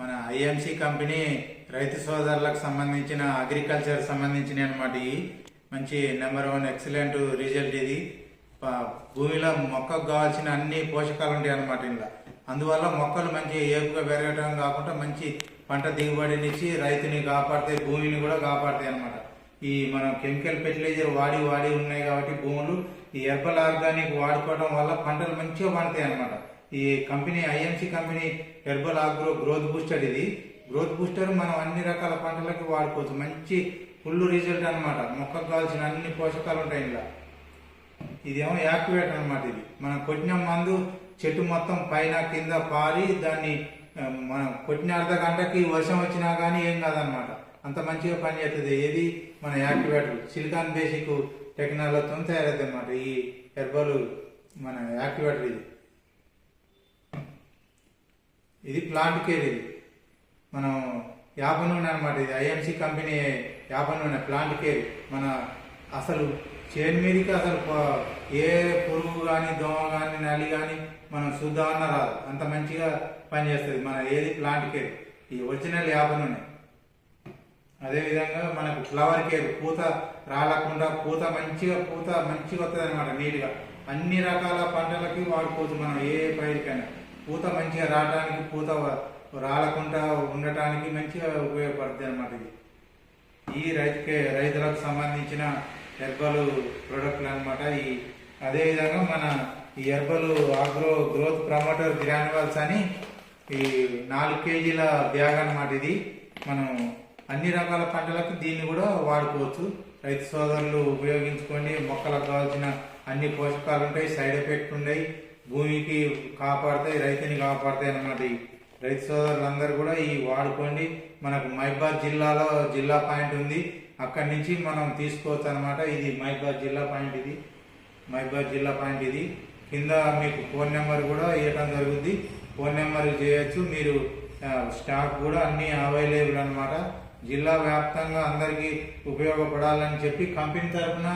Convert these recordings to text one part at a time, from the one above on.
మన IMC company రైతు సోదరులకు సంబంధించిన అగ్రికల్చర్ సంబంధించిన అనమాట. ఈ మంచి నెంబర్ 1 ఎక్సలెంట్ రిజల్ట్ ఇది. భూమిలో మొక్కకు కావాల్సిన అన్ని పోషకాలు ఉంటాయి అన్నమాట ఇందులో. అందువల్ల మొక్కలు మంచి ఏపుగా పెరగడం కాకుండా మంచి పంట దిగుబడినిచ్చి రైతుని కాపాడుతాయి, భూమిని కూడా కాపాడుతాయి అనమాట. ఈ మనం కెమికల్ ఫెర్టిలైజర్ వాడి ఉన్నాయి కాబట్టి భూములు ఈ హెర్బల్ ఆర్గానిక్ వాడుకోవడం వల్ల పంటలు మంచిగా పండుతాయి అనమాట. ఈ company IMC company herbal agro growth booster. ఇది గ్రోత్ బూస్టర్ మనం అన్ని రకాల పంటలకి వాడుకోవచ్చు. మంచి ఫుల్ రిజల్ట్ అనమాట. మొక్కకు కావాల్సిన అన్ని పోషకాలు ఉంటాయి ఇందులో. ఇదేమో యాక్టివేట్ అనమాట. ఇది మనం కొట్టిన మందు చెట్టు మొత్తం పైన కింద పారి దాన్ని మనం కొట్టిన అర్ధ గంటకి వర్షం వచ్చినా కానీ ఏం కాదనమాట. అంత మంచిగా పనిచేస్తుంది. ఏది మన యాక్టివేటర్ సిలికాన్ బేసిక్ టెక్నాలజీతో తయారవుతుంది అనమాట ఈ హెర్బల్ మన యాక్టివేటర్. ఇది ప్లాంట్ కేర్. ఇది మనం యాప నూనె అనమాట. ఇది ఐఎంసి కంపెనీ యాప నూనె ప్లాంట్ కేర్. మన అసలు చేను మీదకి అసలు ఏ పురుగు కానీ దోమ కానీ నలి కానీ మనం శుద్ధమన్న రాదు. అంత మంచిగా పనిచేస్తుంది మన ఏది ప్లాంట్ కేర్. ఈ ఒరిజినల్ యాప నూనె. అదేవిధంగా మనకు ఫ్లవర్ కేర్, పూత రాలకుండా పూత మంచిగా వస్తుంది అనమాట. నీట్గా అన్ని రకాల పంటలకి వాడుకోవచ్చు మనం. ఏ పైరుకైనా పూత మంచిగా రావడానికి, పూత రాలకుండా ఉండటానికి మంచిగా ఉపయోగపడుతుంది అనమాట. ఇది ఈ రైతులకు సంబంధించిన హెర్బల్ ప్రొడక్ట్లు అనమాట. అదేవిధంగా మన ఈ herbal agro growth promoter granules అని ఈ 4 కేజీల బ్యాగ్ అనమాట. ఇది మనం అన్ని రకాల పంటలకు దీన్ని కూడా వాడుకోవచ్చు. రైతు సోదరులు ఉపయోగించుకోండి. మొక్కలకు కావాల్సిన అన్ని పోషకాలు ఉంటాయి, సైడ్ ఎఫెక్ట్ ఉన్నాయి, భూమికి కాపాడుతాయి, రైతుని కాపాడుతాయి అన్నమాట. ఈ రైతు సోదరులందరూ కూడా ఈ వాడుకోండి. మనకు మహబాద్ జిల్లాలో జిల్లా పాయింట్ ఉంది, అక్కడి నుంచి మనం తీసుకోవచ్చు అనమాట. ఇది మహబాద్ జిల్లా పాయింట్. ఇది మహబాద్ జిల్లా పాయింట్. ఇది కింద మీకు ఫోన్ నెంబర్ కూడా ఇవ్వడం జరుగుద్ది. ఫోన్ నెంబర్ చేయొచ్చు మీరు. స్టాక్ కూడా అన్ని అవైలబుల్ అనమాట. జిల్లా వ్యాప్తంగా అందరికీ ఉపయోగపడాలని చెప్పి కంపెనీ తరఫున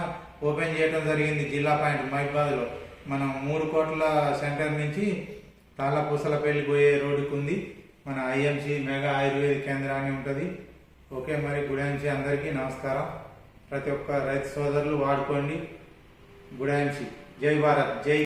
ఓపెన్ చేయడం జరిగింది జిల్లా పాయింట్ మహబాద్లో. మనం 3 కోట్ల సెంటర్ నుంచి తాళ్ళపూసలపల్లి పోయే రోడ్డుకు ఉంది. మన ఐఎంసి మెగా ఆయుర్వేద కేంద్రాన్ని ఉంటుంది. ఓకే, మరి గుడాంచి అందరికీ నమస్కారం. ప్రతి ఒక్క రైతు సోదరులు వాడుకోండి. గుడాంచి జై భారత్, జై